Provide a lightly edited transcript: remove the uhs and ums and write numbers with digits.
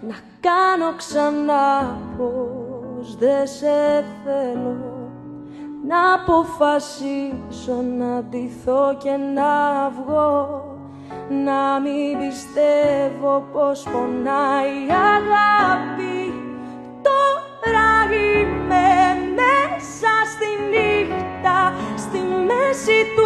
να κάνω ξανά πως δεν σε θέλω, να αποφασίσω να ντυθώ και να βγω, να μην πιστεύω πως πονάει η αγάπη. Τώρα είμαι μέσα στη νύχτα, στη μέση του